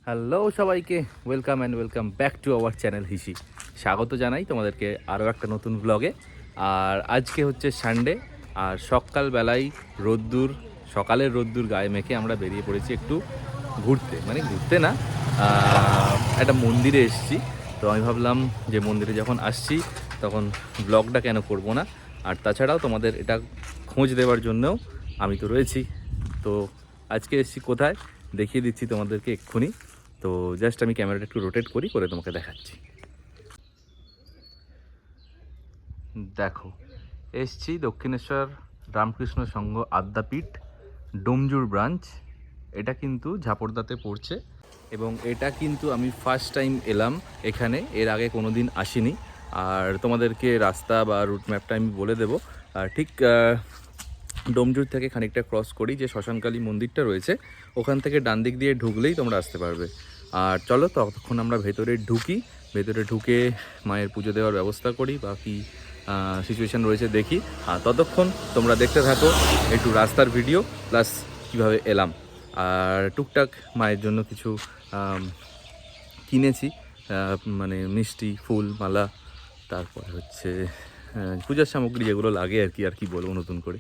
Hello সবাইকে, welcome and welcome back to our channel হিসি। স্বাগত জানাই তোমাদেরকে আরও একটা নতুন ব্লগে। আর আজকে হচ্ছে সানডে, আর সকালবেলায় সকালের রোদ্দুর গায়ে মেখে আমরা বেরিয়ে পড়েছি একটু ঘুরতে, মানে ঘুরতে না, একটা মন্দিরে এসেছি। তো আমি ভাবলাম যে মন্দিরে যখন আসছি তখন ব্লগটা কেন করব না। আর তাছাড়াও তোমাদের এটা খোঁজ দেওয়ার জন্যও আমি তো রয়েছি। তো আজকে এসেছি কোথায় দেখিয়ে দিচ্ছি তোমাদেরকে এক্ষুনি। তো জাস্ট আমি ক্যামেরাটা একটু রোটেট করে তোমাকে দেখাচ্ছি। দেখো, এসছি দক্ষিণেশ্বর রামকৃষ্ণ সংঘ আদ্যাপীঠ ডোমজুর ব্রাঞ্চ। এটা কিন্তু ঝাপড়দাতে পড়ছে এবং এটা কিন্তু আমি ফার্স্ট টাইম এলাম এখানে, এর আগে কোনো দিন আসিনি। আর তোমাদেরকে রাস্তা বা রুট ম্যাপটা আমি বলে দেবো। ঠিক ডোমজুর থেকে খানিকটা ক্রস করি যে শ্মশানকালী মন্দিরটা রয়েছে, ওখান থেকে ডান দিক দিয়ে ঢুকলেই তোমরা আসতে পারবে। আর চলো ততক্ষণ আমরা ভেতরে ঢুকে মায়ের পুজো দেওয়ার ব্যবস্থা করি, বাকি সিচুয়েশান রয়েছে দেখি। আর ততক্ষণ তোমরা দেখতে থাকো একটু রাস্তার ভিডিও প্লাস কীভাবে এলাম। আর টুকটাক মায়ের জন্য কিছু কিনেছি, মানে মিষ্টি, ফুল, মালা, তারপরে হচ্ছে পূজার সামগ্রী যেগুলো লাগে আর কি বলবো নতুন করে,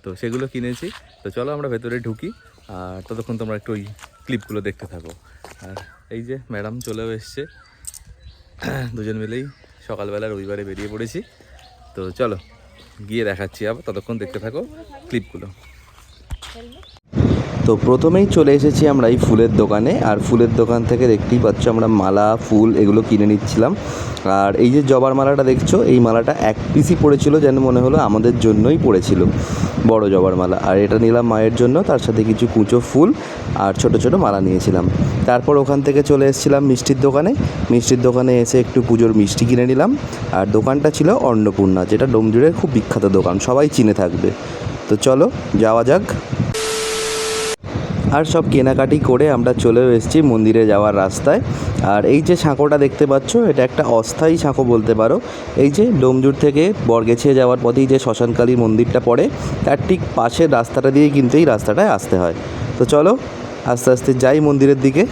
তো সেগুলো কিনেছি। তো চলো আমরা ভেতরে ঢুকি, আর ততক্ষণ তোমরা একটু ওই ক্লিপগুলো দেখতে থাকো। আর এই যে ম্যাডাম চলেও এসছে, দুজন মিলেই সকালবেলা রবিবারে বেরিয়ে পড়েছি। তো চলো গিয়ে দেখাচ্ছি, আবার ততক্ষণ দেখতে থাকো ক্লিপগুলো। তো প্রথমেই চলে এসেছি আমরা এই ফুলের দোকানে। আর ফুলের দোকান থেকে দেখতেই পাচ্ছ আমরা মালা, ফুল এগুলো কিনে নিচ্ছিলাম। আর এই যে জবার মালাটা দেখছো, এই মালাটা এক পিসই পড়েছিল, যেন মনে হলো আমাদের জন্যই পড়েছিল, বড় জবার মালা। আর এটা নিলাম মায়ের জন্য, তার সাথে কিছু কুচো ফুল আর ছোট ছোট মালা নিয়েছিলাম। তারপর ওখান থেকে চলে এসেছিলাম মিষ্টির দোকানে এসে একটু পুজোর মিষ্টি কিনে নিলাম। আর দোকানটা ছিল অন্নপূর্ণা, যেটা ডোমজুড়ের খুব বিখ্যাত দোকান, সবাই চিনে থাকবে। তো চলো যাওয়া যাক। আর সব কেনাকাটি করে আমরা চলেও এসেছি মন্দিরে যাওয়ার রাস্তায়। আর এই যে সাঁকোটা দেখতে পাচ্ছ, এটা একটা অস্থায়ী সাঁকো বলতে পারো। এই যে ডোমজুর থেকে বরগেছিয়া যাওয়ার পথেই যে শ্মশানকালী মন্দিরটা পড়ে, তার ঠিক পাশের রাস্তাটা দিয়ে কিন্তু এই রাস্তাটায় আসতে হয়। তো চলো আস্তে আস্তে যাই মন্দিরের দিকে।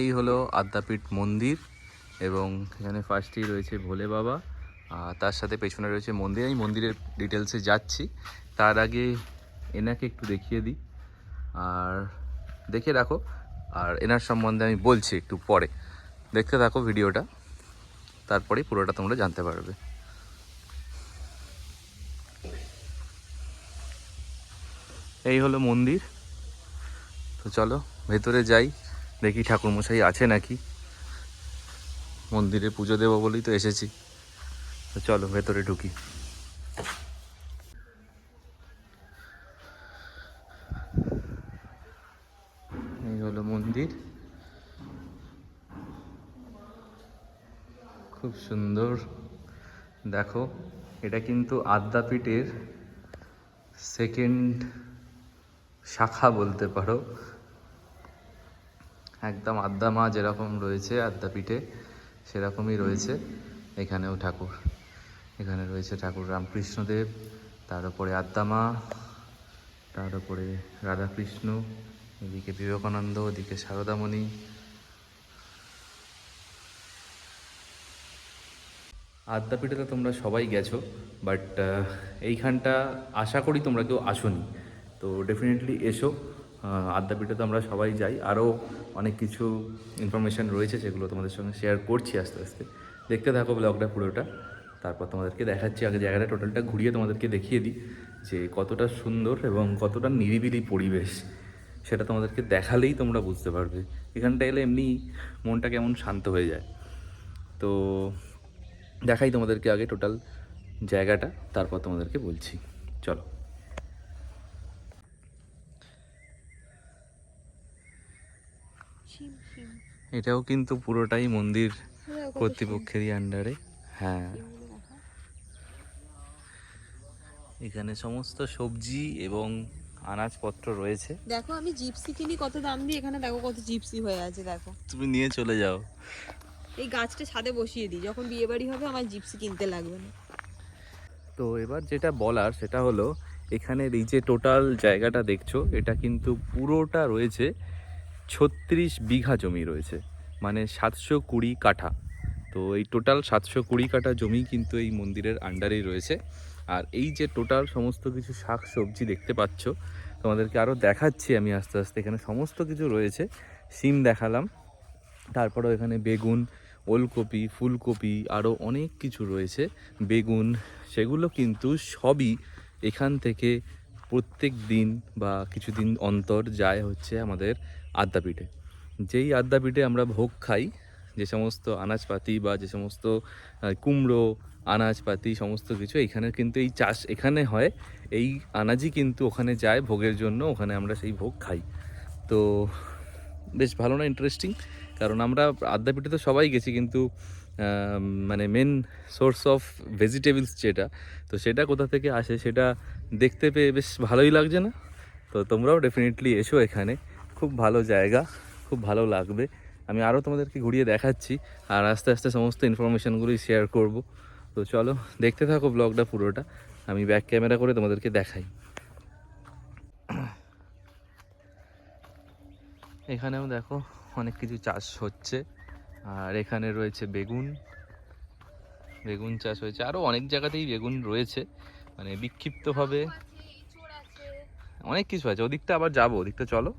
এই হলো আদ্যাপীঠ মন্দির, এবং এখানে ফার্স্টেই রয়েছে ভোলে বাবা, আর তার সাথে পেছনে রয়েছে মন্দির। আমি মন্দিরের ডিটেলসে যাচ্ছি, তার আগে এনাকে একটু দেখিয়ে দিই আর দেখে রাখো। আর এনার সম্বন্ধে আমি বলছি একটু পরে, দেখতে থাকো ভিডিওটা, তারপরেই পুরোটা তোমরা জানতে পারবে। এই হলো মন্দির। তো চলো ভেতরে যাই, দেখি ঠাকুরমশাই আছে নাকি। মন্দিরে পুজো দেবো বলেই তো এসেছি। তো চলো ভেতরে ঢুকি। এই হলো মন্দির, খুব সুন্দর। দেখো, এটা কিন্তু আদ্যাপীঠের সেকেন্ড শাখা বলতে পারো। একদম আদ্যা মা যেরকম রয়েছে আদ্যাপীঠে, সেরকমই রয়েছে এখানেও ঠাকুর। এখানে রয়েছে ঠাকুর রামকৃষ্ণদেব, তার উপরে আদ্যা মা, তার উপরে রাধাকৃষ্ণ, এদিকে বিবেকানন্দ, ওদিকে সারদামণি। আদ্যাপীঠে তো তোমরা সবাই গেছো, বাট এইখানটা আশা করি তোমরা কেউ আসোনি, তো ডেফিনেটলি এসো। আদ্যাপীঠে তো আমরা সবাই যাই, আরও অনেক কিছু ইনফরমেশান রয়েছে যেগুলো তোমাদের সঙ্গে শেয়ার করছি আস্তে আস্তে। দেখতে থাকো ব্লগটা পুরোটা, তারপর তোমাদেরকে দেখাচ্ছি। আগে জায়গাটা টোটালটা ঘুরিয়ে তোমাদেরকে দেখিয়ে দিই যে কতটা সুন্দর এবং কতটা নিরিবিলি পরিবেশ, সেটা তোমাদেরকে দেখালেই তোমরা বুঝতে পারবে। এখানটা এলে এমনি মনটা কেমন শান্ত হয়ে যায়। তো দেখাই তোমাদেরকে আগে টোটাল জায়গাটা, তারপর তোমাদেরকে বলছি। চলো। এটাও কিন্তু পুরোটাই মন্দির কর্তৃপক্ষেরই আন্ডারে। হ্যাঁ, এখানে সমস্ত সবজি এবং আনাজপত্র রয়েছে। দেখো আমি জিপসি কিনি কত দাম দিয়ে, এখানে দেখো কত জিপসি হয়ে আছে। দেখো তুমি নিয়ে চলে যাও। এই গাছটা ছাদে বসিয়ে দিই, যখন বিয়ে বাড়ি হবে আমার জিপসি কিনতে লাগবে না। তো এবার যেটা বলার সেটা হলো, এখানের এই যে টোটাল জায়গাটা দেখছো, এটা কিন্তু পুরোটা রয়েছে 36 বিঘা জমি রয়েছে, মানে 720 কাঠা। তো এই টোটাল 720 কাঠা জমি কিন্তু এই মন্দিরের আন্ডারেই রয়েছে। আর এই যে টোটাল সমস্ত কিছু শাক সবজি দেখতে পাচ্ছ, তোমাদেরকে আরও দেখাচ্ছি আমি আস্তে আস্তে। এখানে সমস্ত কিছু রয়েছে, সিম দেখালাম, তারপরেও এখানে বেগুন, ওলকপি, ফুলকপি, আরও অনেক কিছু রয়েছে, বেগুন, সেগুলো কিন্তু সবই এখান থেকে প্রত্যেক দিন বা কিছুদিন অন্তর যায় হচ্ছে আমাদের আদ্যাপীঠে। যেই আদ্যাপীঠে আমরা ভোগ খাই, যে সমস্ত আনাজপাতি বা যে সমস্ত কুমড়ো, আনাজপাতি সমস্ত কিছু এখানে কিন্তু এই চাষ এখানে হয়, এই আনাজই কিন্তু ওখানে যায় ভোগের জন্য, ওখানে আমরা সেই ভোগ খাই। তো বেশ ভালো না, ইন্টারেস্টিং। কারণ আমরা আদ্যাপীঠে তো সবাই গেছি, কিন্তু মানে মেন সোর্স অফ ভেজিটেবলস যেটা, তো সেটা কোথা থেকে আসে সেটা দেখতে পেয়ে বেশ ভালোই লাগছে না? তো তোমরাও ডেফিনেটলি এসো এখানে, খুব ভালো জায়গা, খুব ভালো লাগবে। আমি আরও তোমাদেরকে ঘুরিয়ে দেখাচ্ছি আর আস্তে আস্তে সমস্ত ইনফরমেশানগুলোই শেয়ার করব। তো চলো দেখতে থাকো ব্লগটা পুরোটা, আমি ব্যাক ক্যামেরা করে তোমাদেরকে দেখাই। এখানেও দেখো অনেক কিছু চাষ হচ্ছে, আর এখানে রয়েছে বেগুন, বেগুন চাষ হয়েছে, আরও অনেক জায়গাতেই বেগুন রয়েছে, মানে বিক্ষিপ্তভাবে অনেক কিছু আছে। ওদিকটা আবার যাবো, ওদিকটা চলো।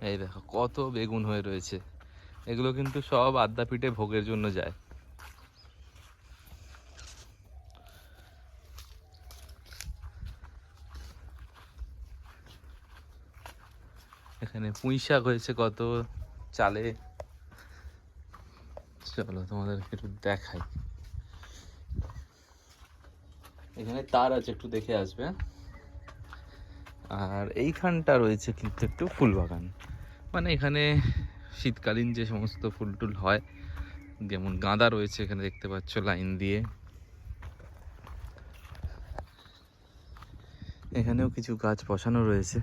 এই দেখো কত বেগুন হয়ে রয়েছে, এগুলো কিন্তু সব আদ্যাপীঠে ভোগের জন্য যায়। এখানে পুঁই শাক হয়েছে কত চালে, চলো তোমাদেরকে একটু দেখাই। এখানে তার আছে, একটু দেখে আসবে। আর এইখানটা রয়েছে কিন্তু একটু ফুল বাগান, মানে এখানে শীতকালীন যে সমস্ত ফুল টুল হয়, যেমন গাঁদা রয়েছে এখানে দেখতে পাচ্ছ লাইন দিয়ে। এখানেও কিছু গাছ বসানো রয়েছে,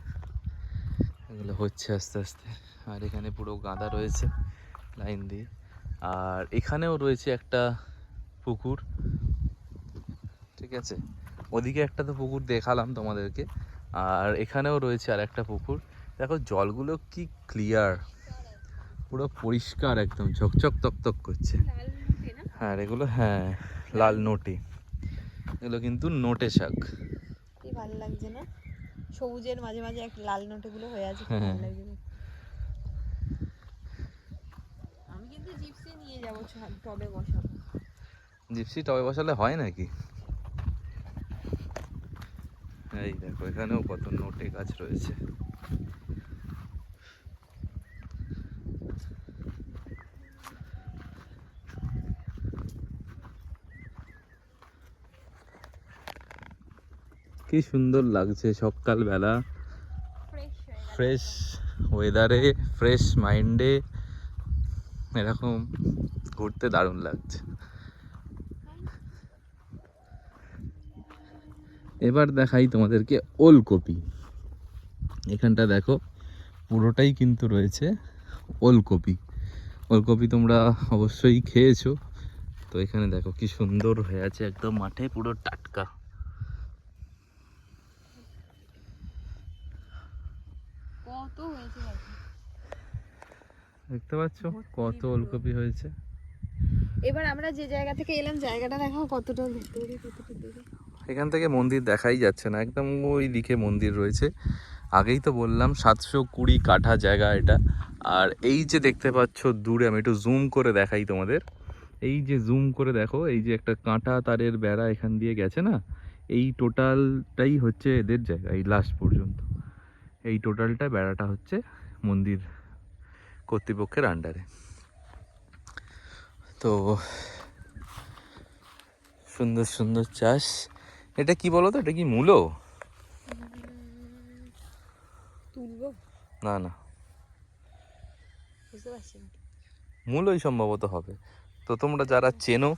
এগুলো হচ্ছে আস্তে আস্তে। আর এখানে পুরো গাঁদা রয়েছে লাইন দিয়ে। আর এখানেও রয়েছে একটা পুকুর, ঠিক আছে, ওদিকে একটা তো পুকুর দেখালাম তোমাদেরকে, আর এখানেও রয়েছে আর একটা পুকুর। দেখো জলগুলো কি ক্লিয়ার, পুরো পরিষ্কার, একদম ঝকঝক তকতক করছে। হ্যাঁ এগুলো, হ্যাঁ লাল নোটে, এগুলো কিন্তু নোটে শাক। কি ভালো লাগছে না, সবুজের মাঝে মাঝে এক লাল নোটে গুলো হয়ে আছে, খুব ভালো লাগছে। আমি কিন্তু জিপসি নিয়ে যাবো, টবে বসাবো। জিপসি টবে বসালে হয় নাকি? এই দেখো এখানেও কত নোটে গাছ রয়েছে। কি সুন্দর লাগছে সকালবেলা, ফ্রেশ ওয়েদারে, ফ্রেশ মাইন্ডে এরকম ঘুরতে দারুণ লাগছে। এবার দেখাই তোমাদেরকে ওলকপি। এখানটা দেখো পুরোটাই কিন্তু রয়েছে ওলকপি। ওলকপি তোমরা অবশ্যই খেয়েছো। তো এখানে দেখো কি সুন্দর হয়ে আছে, একদম মাঠে পুরো টাটকা। কত হয়েছে দেখতে পাচ্ছ কত ওলকপি হয়েছে। এবার আমরা যে জায়গা থেকে এলাম, জায়গাটা দেখো কতটা দূরে, কতটা দূরে। এখান থেকে মন্দির দেখাই যাচ্ছে না, একদম ওই দিকে মন্দির রয়েছে। আগেই তো বললাম 720 কাঠা জায়গা এটা। আর এই যে দেখতে পাচ্ছ দূরে, আমি একটু জুম করে দেখাই তোমাদের, এই যে জুম করে দেখো, এই যে একটা কাঁটা তারের বেড়া এখান দিয়ে গেছে না, এই টোটালটাই হচ্ছে এদের জায়গা, এই লাস্ট পর্যন্ত এই টোটালটা বেড়াটা হচ্ছে মন্দির কর্তৃপক্ষের আন্ডারে। তো সুন্দর সুন্দর চাষ। এটা কি বলো তো, এটা কি মূলো? তুলবো, না না, বুঝতে পারছি না। মূলোই সম্ভবত হবে। তো তোমরা যারা চেনো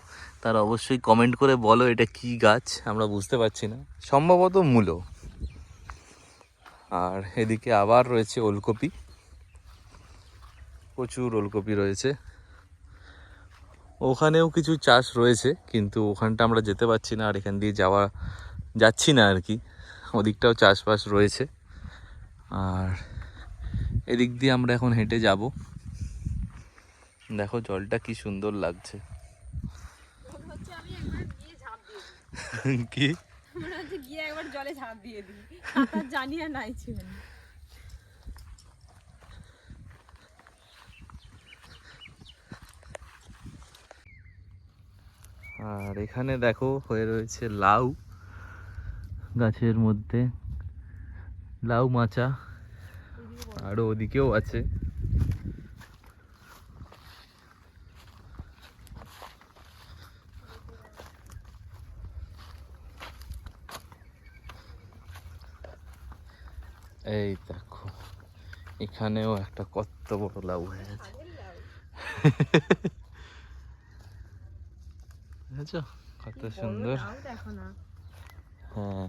তারা অবশ্যই কমেন্ট করে বলো এটা কি গাছ, আমরা বুঝতে পারছি না, সম্ভবত মূলো। আর এদিকে আবার রয়েছে ওলকপি, প্রচুর ওলকপি রয়েছে। ওখানেও কিছু চাষ রয়েছে, কিন্তু ওখানটা আমরা যেতে পারছি না, আর এখান দিয়ে যাচ্ছি না আর কি। ওদিকটাও চাষবাস রয়েছে, আর এদিক দিয়ে আমরা এখন হেঁটে যাব। দেখো জলটা কি সুন্দর লাগছে। মনে হচ্ছে আমি একবার গিয়ে ঝাঁপ দিয়ে দিই। কি মনে হচ্ছে গিয়ে একবার জলে ঝাঁপ দিয়ে দিই, সাঁতার জানি আর নাই ছিল না। আর এখানে দেখো হয়ে রয়েছে লাউ, গাছের মধ্যে লাউ মাচা, আরো ওদিকেও আছে। এই দেখো এখানেও একটা কত বড় লাউ হয়ে আছে, বুঝেছো কত সুন্দর। দেখো না, হ্যাঁ,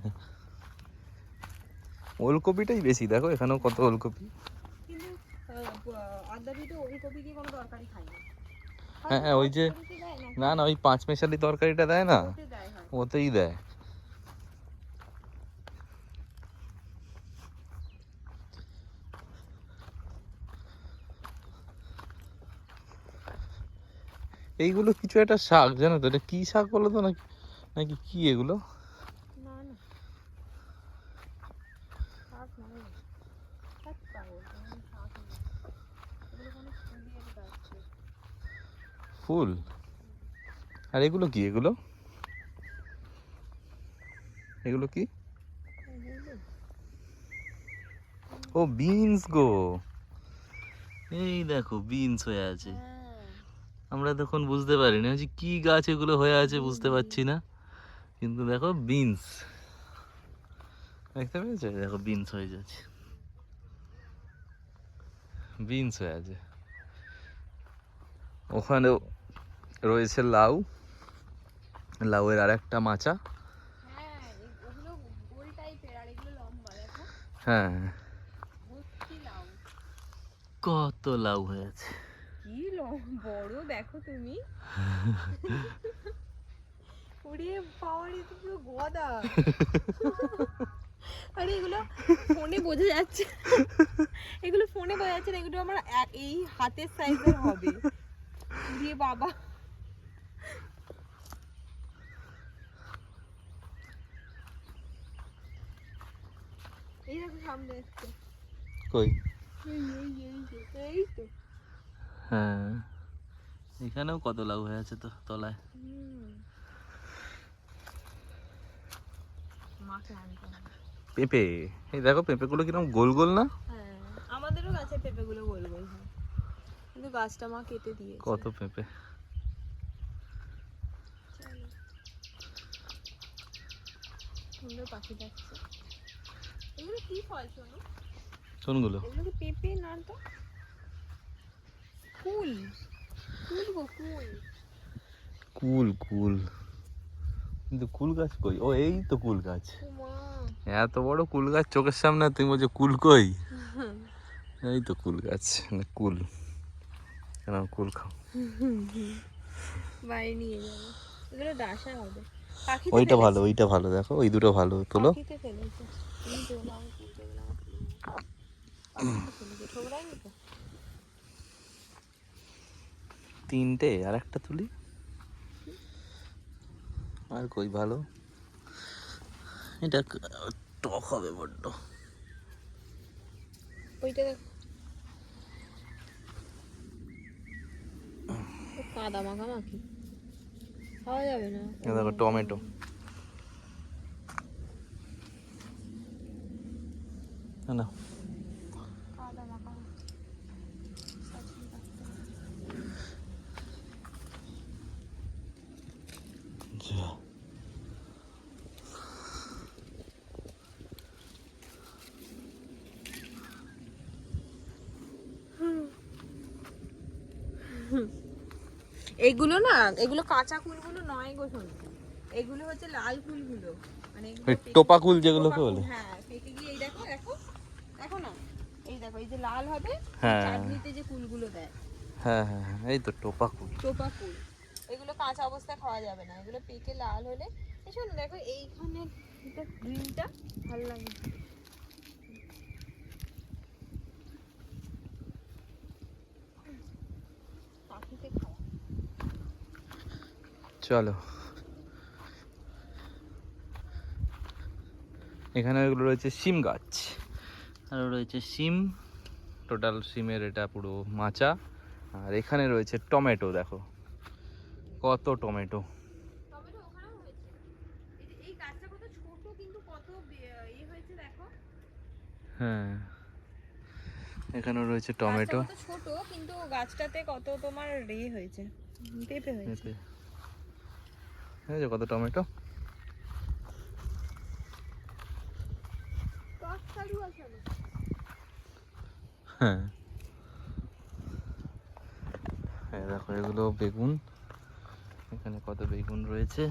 ওলকপিটাই বেশি, দেখো এখানেও কত ওলকপি। কিন্তু আদ্যাপিঠে ওলকপি দিয়ে কোনো তরকারি খাই না। হ্যাঁ হ্যাঁ, ওই যে না না, ওই 5 মেশালি তরকারিটা দেয় না, ওতে দেয় হয়। ওতেই দেয়। এইগুলো কিছু একটা শাক, জানো তো এটা কি শাক বলো তো, নাকি নাকি কি এগুলো? না না, শাক নয়, শাক পাগল, শাক নয়, এগুলো কোনো ফুলের গাছ। ফুল? আর এগুলো কি, এগুলো এগুলো কি? ও বিনস গো, এই দেখো বিনস হয়ে আছে। আমরা তখন বুঝতে পারি না যে কি গাছ এগুলো হয়ে আছে, বুঝতে পারছি না, কিন্তু দেখো বিনস, দেখতে পেয়েছো, দেখো বিনস হয়ে যাচ্ছে, বিনস হয়ে আছে। ওখানেও রয়েছে লাউ, লাউয়ের আর একটা মাচা। হ্যাঁ, ওগুলো গোল টাইপের আর এগুলো লম্বা, দেখো হ্যাঁ, ভর্তি লাউ। কত লাউ হয়ে আছে। কি বড় দেখো তুমি, ওরে বাবারে, তো পুরো গদা। আরে এগুলো ফোনে বোঝা যাচ্ছে, এগুলো ফোনে বোঝা যাচ্ছে না, এগুলো আমার এই হাতের সাইজের হবে। দিয়ে বাবা, এই দেখো সামনে এসছে, কই? এই তো। হ্যাঁ, এখানেও কত লাউ হয়ে আছে তো তলায়। মাকে আনতে হবে। পেঁপে, এই দেখো পেঁপেগুলো কিরকম গোল গোল না? হ্যাঁ, আমাদেরও গাছের পেঁপেগুলো গোল গোল হয়, কিন্তু গাছটা মা কেটে দিয়েছে। কত পেঁপে। চলো, সুন্দর পাখি যাচ্ছে। এগুলো কি ফল শোনো? কোনগুলো? এগুলো কি পেঁপে না তো? কুল, কুল গো কুল। কুল কুল, কিন্তু কুল গাছ কই? ও এই তো কুল গাছ, উমা, এত বড় কুল গাছ চোখের সামনে, তুমি বলছো কুল কই? এই তো কুল গাছ, না কুল, কেন কুল খাও? বাইরে নিয়ে যাবো, এগুলো ডাসা হবে। পাখিতে ওইটা ভালো, ফেলেছে। ওইটা ভালো, দেখো ওই দুটো ভালো, তোলো। পাখিতে ফেলেছে। তুমি তোলো, আমি তুলতে গেলাম। পাখিতে ফেলেছে, ঠোকরাইনি তো? 3টে, আর একটা তুলি। আর কই ভালো, এটা টক হবে বড্ড। ওইটা দেখ, কাদা মাখামাখি খাওয়া যাবে না। দেখো টমেটো, না কাদা মাখামাখি এগুলো না, এগুলো কাঁচা কুলগুলো নয় গো শোনো, এগুলো হচ্ছে লাল কুলগুলো, মানে এগুলো ওই পেকে- টোপা কুল যেগুলোকে টোপা কুল, বলে। হ্যাঁ পেকে গিয়ে এই দেখো দেখো দেখো না, এই দেখো এই যে লাল হবে, হ্যাঁ। চাটনিতে যে কুলগুলো দেয় হ্যাঁ হ্যাঁ হ্যাঁ, এই তো টোপা কুল। টোপা কুল, এগুলো কাঁচা অবস্থায় খাওয়া যাবে না, এগুলো পেকে লাল হলে। এই শোনো দেখো এইখানে গ্রিনটা ভালো লাগে। পাখিতে খাওয়া। চলো, এখানে এগুলো রয়েছে সিম গাছ, আর রয়েছে সিম, টোটাল সিমের এটা পুরো মাচা। আর এখানে রয়েছে টমেটো, দেখো কত টমেটো। টমেটো ওখানেও হয়েছে, এই যে এই গাছটা কত ছোট কিন্তু কত ইয়ে হয়েছে দেখো। হ্যাঁ, এখানেও রয়েছে টমেটো। গাছটা কত ছোট কিন্তু গাছটাতে কত তোমার ইয়ে হয়েছে, পেঁপে হয়েছে। এই যে কত টমেটো। হ্যাঁ, এই দেখো এগুলো বেগুন, এখানে কত বেগুন রয়েছে।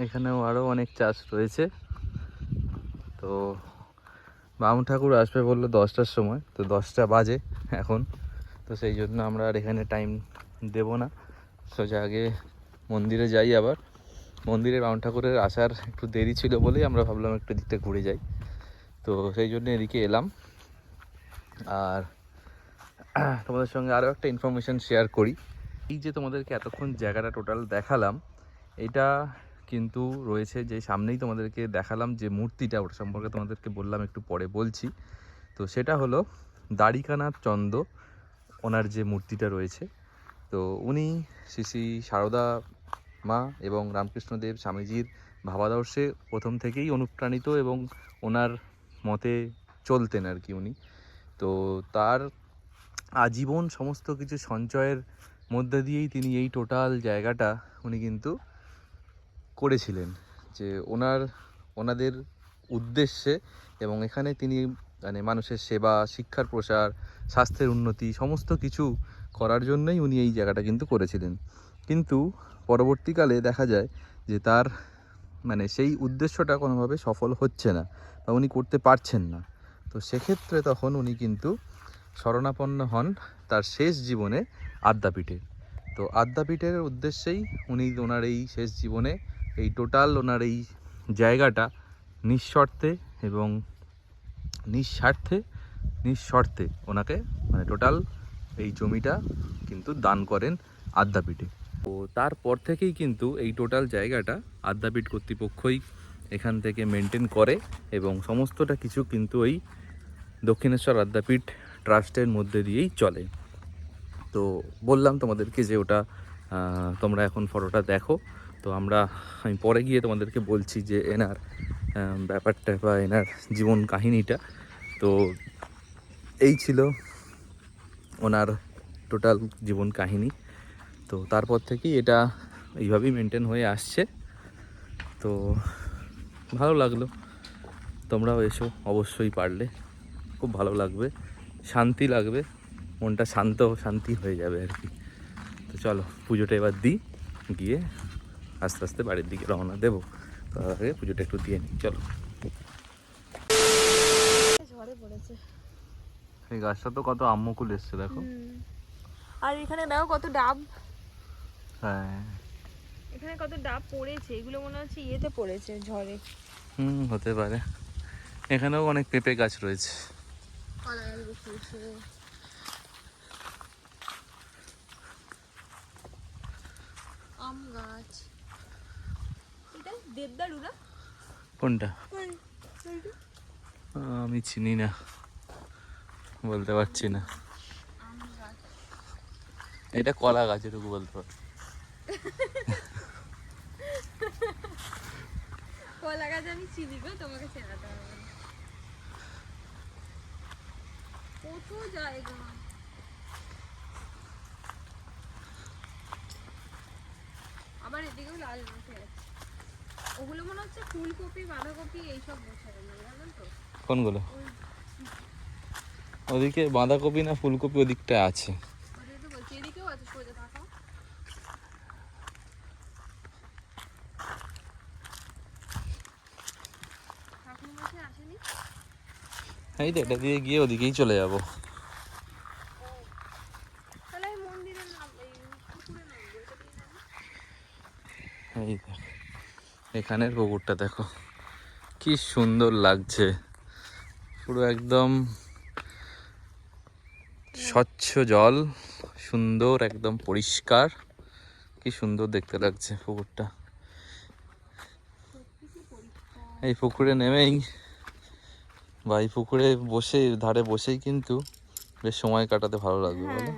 এখানেও আরো অনেক চাষ রয়েছে। তো বামু ঠাকুর আসবে বললো 10টার সময়, তো 10টা বাজে এখন, তো সেই জন্য আমরা আর এখানে টাইম দেব না, সোজা আগে মন্দিরে যাই। আবার মন্দিরে বামু ঠাকুরের আসার একটু দেরি ছিল বলেই আমরা ভাবলাম একটু দিকটা ঘুরে যাই, তো সেই জন্য এদিকে এলাম। আর তোমাদের সঙ্গে আরও একটা ইনফরমেশান শেয়ার করি। এই যে তোমাদেরকে এতক্ষণ জায়গাটা টোটাল দেখালাম, এটা কিন্তু রয়েছে যে সামনেই তোমাদেরকে দেখালাম যে মূর্তিটা, ওটা সম্পর্কে তোমাদেরকে বললাম একটু পরে বলছি। তো সেটা হলো দ্বারিকানাথ চন্দ, ওনার যে মূর্তিটা রয়েছে। তো উনি শ্রী শ্রী সারদা মা এবং রামকৃষ্ণদেব স্বামীজির ভাবাদর্শে প্রথম থেকেই অনুপ্রাণিত এবং ওনার মতে চলতেন আর কি উনি। তো তার আজীবন সমস্ত কিছু সঞ্চয়ের মধ্যে দিয়েই তিনি এই টোটাল জায়গাটা উনি কিন্তু করেছিলেন, যে ওনাদের উদ্দেশ্যে। এবং এখানে তিনি মানে মানুষের সেবা, শিক্ষার প্রসার, স্বাস্থ্যের উন্নতি সমস্ত কিছু করার জন্যই উনি এই জায়গাটা কিন্তু করেছিলেন। কিন্তু পরবর্তীকালে দেখা যায় যে তার মানে সেই উদ্দেশ্যটা কোনোভাবে সফল হচ্ছে না বা উনি করতে পারছেন না। তো সেক্ষেত্রে তখন উনি কিন্তু শরণাপন্ন হন তার শেষ জীবনে আদ্যাপীঠে। তো আদ্যাপীঠের উদ্দেশ্যেই উনি ওনার এই শেষ জীবনে এই টোটাল ওনার এই জায়গাটা নিঃশর্তে এবং নিঃশর্তে ওনাকে মানে টোটাল এই জমিটা কিন্তু দান করেন আদ্যাপীঠে। তো তারপর থেকেই কিন্তু এই টোটাল জায়গাটা আদ্যাপীঠ কর্তৃপক্ষই এখান থেকে মেনটেন করে এবং সমস্তটা কিছু কিন্তু ওই দক্ষিণেশ্বর আদ্যাপীঠ ট্রাস্টের মধ্যে দিয়েই চলে। তো বললাম তোমাদেরকে যে ওটা তোমরা এখন ফটোটা দেখো। তো আমি পরে গিয়ে তোমাদেরকে বলছি যে এনার ব্যাপারটা বা এনার জীবন কাহিনীটা। তো এই ছিল ওনার টোটাল জীবন কাহিনী। তো তারপর থেকেই এটা এইভাবেই মেনটেন হয়ে আসছে। তো ভালো লাগলো, তোমরাও এসো অবশ্যই, পারলে খুব ভালো লাগবে, শান্তি লাগবে, মনটা শান্তি হয়ে যাবে আর কি। তো চলো পুজোটা এবার দিই, গিয়ে আস্তে আস্তে বাড়ির দিকে রওনা দেবো। তো তার আগে পুজোটা একটু দিয়ে নিই, চলো। ঝড়ে পড়েছে। এই গাছটা তো কত আম্মকুল এসছে দেখো। আর এখানে দেখো কত ডাব, হ্যাঁ এখানে কত ডাব পড়েছে, এগুলো মনে হচ্ছে ইয়েতে পড়েছে ঝড়ে। হতে পারে। এখানেও অনেক পেঁপে গাছ রয়েছে। কলা গাছ বসিয়েছে। আম গাছ, এটা দেবদারু না? কোনটা? আমি চিনি না, বলতে পারছি না। আম গাছ, এটা কলা গাছ, এটুকু বলতে পার। কলা গাছ আমি চিনি গো, তোমাকে চেনাতে হবে না। কত জায়গা, আবার এদিকেও লাল মাঠে আছে। ওগুলো মনে হচ্ছে ফুলকপি বাঁধাকপি এইসব বসে গেছে, জানেন তো? কোনগুলো? ওদিকে বাঁধাকপি না ফুলকপি ওদিকটা আছে। ওটাই তো বলছি, এদিকেও আছে, সোজা তাকাও। ঠাকুর মাসে আসেনি? এই তো এটা দিয়ে গিয়ে ওদিকেই চলে যাব। তাহলে আমি মন্দিরের নাম, এই পুকুরে নামবো, এটা দিয়ে যাবো। এই দেখো, এখানের পুকুরটা দেখো কি সুন্দর লাগছে, পুরো একদম স্বচ্ছ জল, সুন্দর একদম পরিষ্কার, কি সুন্দর দেখতে লাগছে পুকুরটা। এই পুকুরে নেমেই বা এই পুকুরে বসে ধারে বসেই কিন্তু বেশ সময় কাটাতে ভালো লাগবে, বলো?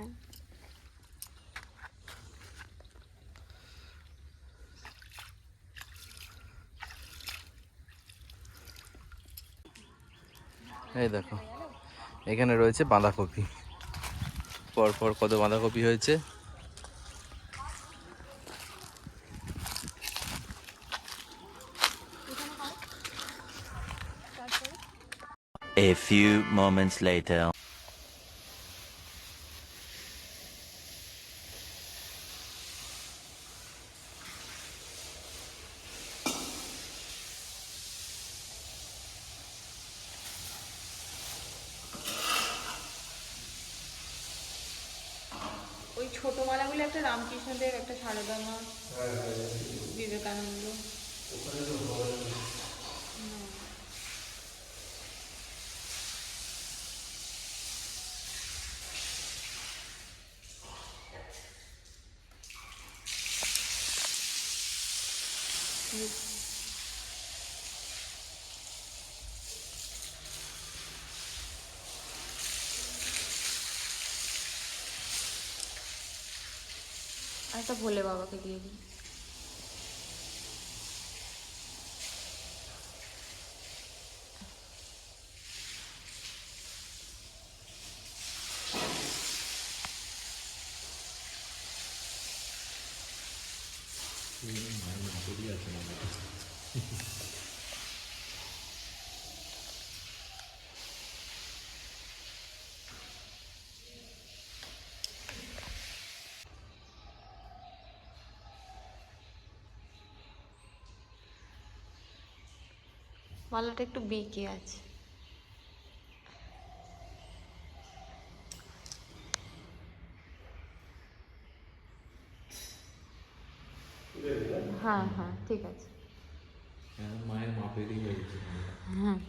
এই দেখো, এখানে রয়েছে বাঁধাকপি, পরপর কত বাঁধাকপি হয়েছে। A few moments later. ওই ছোট মালাগুলো একটা রামকৃষ্ণদেব, একটা সারদা মা, বিবেকানন্দ। একটা ভোলে বাবাকে দিয়ে দিই। মালাটা একটু বেঁকে আছে। হ্যাঁ হ্যাঁ ঠিক আছে। মায়ের মাপেরই হয়েছে। হ্যাঁ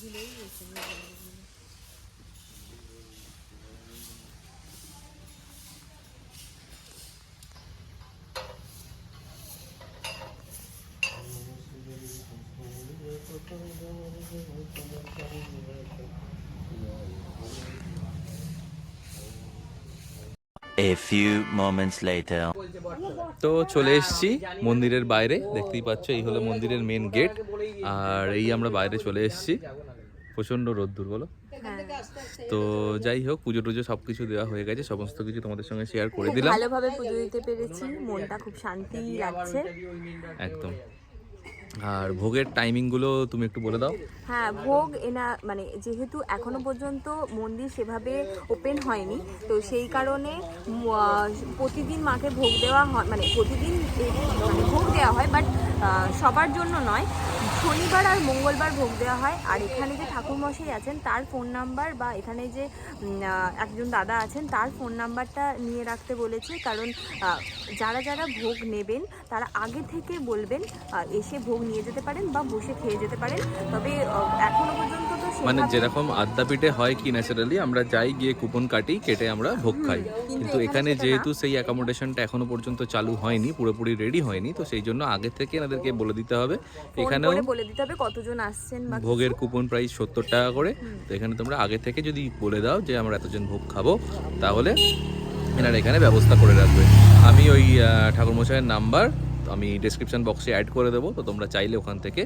ভুলেই গেছি আমি বলবো। A few moments later. তো চলে এসেছি মন্দিরের বাইরে, দেখতেই পাচ্ছ এই হলো মন্দিরের মেন গেট। আর এই আমরা বাইরে চলে এসেছি, প্রচণ্ড রোদ্দুর বলো। তো যাই হোক, পুজো টুজো সব কিছু দেওয়া হয়ে গেছে, সমস্ত কিছু তোমাদের সঙ্গে শেয়ার করে দিলাম। ভালোভাবে পুজো দিতে পেরেছি, মনটা খুব শান্তি লাগছে একদম। আর ভোগের টাইমিংগুলো তুমি একটু বলে দাও। হ্যাঁ, ভোগ মানে যেহেতু এখনো পর্যন্ত মন্দির সেভাবে ওপেন হয়নি, তো সেই কারণে প্রতিদিন মাকে ভোগ দেওয়া হয়, মানে প্রতিদিন মানে ভোগ দেওয়া হয়, বাট সবার জন্য নয়। শনিবার আর মঙ্গলবার ভোগ দেওয়া হয়। আর এখানে যে ঠাকুরমশাই আছেন তার ফোন নাম্বার, বা এখানে যে একজন দাদা আছেন তার ফোন নাম্বারটা নিয়ে রাখতে বলেছে, কারণ যারা যারা ভোগ নেবেন তারা আগে থেকে বলবেন, এসে ভোগ নিয়ে যেতে পারেন বা বসে খেয়ে যেতে পারেন। তবে এখনো পর্যন্ত তো মানে যেরকম আদ্যাপীঠে হয় কি ন্যাচারালি আমরা যাই, গিয়ে কুপন কাটি, কেটে আমরা ভোগ খাই, কিন্তু এখানে যেহেতু সেই অ্যাকোমোডেশনটা এখনো পর্যন্ত চালু হয়নি, পুরোপুরি রেডি হয়নি, তো সেই জন্য আগে থেকে এনাদেরকে বলে দিতে হবে। এখানেও বলে দিতে হবে কতজন আসছেন বা ভোগের কুপন প্রাইস 70 টাকা করে। তো এখানে তোমরা আগে থেকে যদি বলে দাও যে আমরা এতজন ভোগ খাবো, তাহলে এনারা এখানে ব্যবস্থা করে রাখবে। আমি ওই ঠাকুরমশাইয়ের নাম্বার আমি ডেসক্রিপশন বক্সে অ্যাড করে দেবো, তো তোমরা চাইলে ওখান থেকে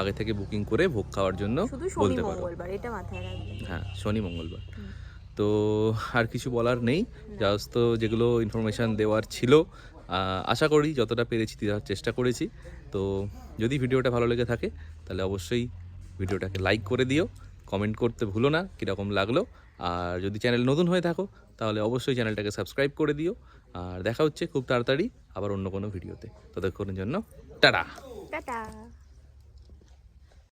আগে থেকে বুকিং করে ভোগ খাওয়ার জন্য শুধু শনি বলতে পারো। মঙ্গলবার, এটা মাথায় রাখবেন। হ্যাঁ, শনি মঙ্গলবার। তো আর কিছু বলার নেই, জাস্ট তো যেগুলো ইনফরমেশান দেওয়ার ছিল আশা করি যতটা পেরেছি দেওয়ার চেষ্টা করেছি। তো যদি ভিডিওটা ভালো লেগে থাকে তাহলে অবশ্যই ভিডিওটাকে লাইক করে দিও, কমেন্ট করতে ভুলো না কীরকম লাগলো। আর যদি চ্যানেল নতুন হয়ে থাকো তাহলে অবশ্যই চ্যানেলটাকে সাবস্ক্রাইব করে দিও। আর দেখা হচ্ছে খুব তাড়াতাড়ি আবার অন্য কোনো ভিডিওতে। ততক্ষণের জন্য টাটা। টাটা।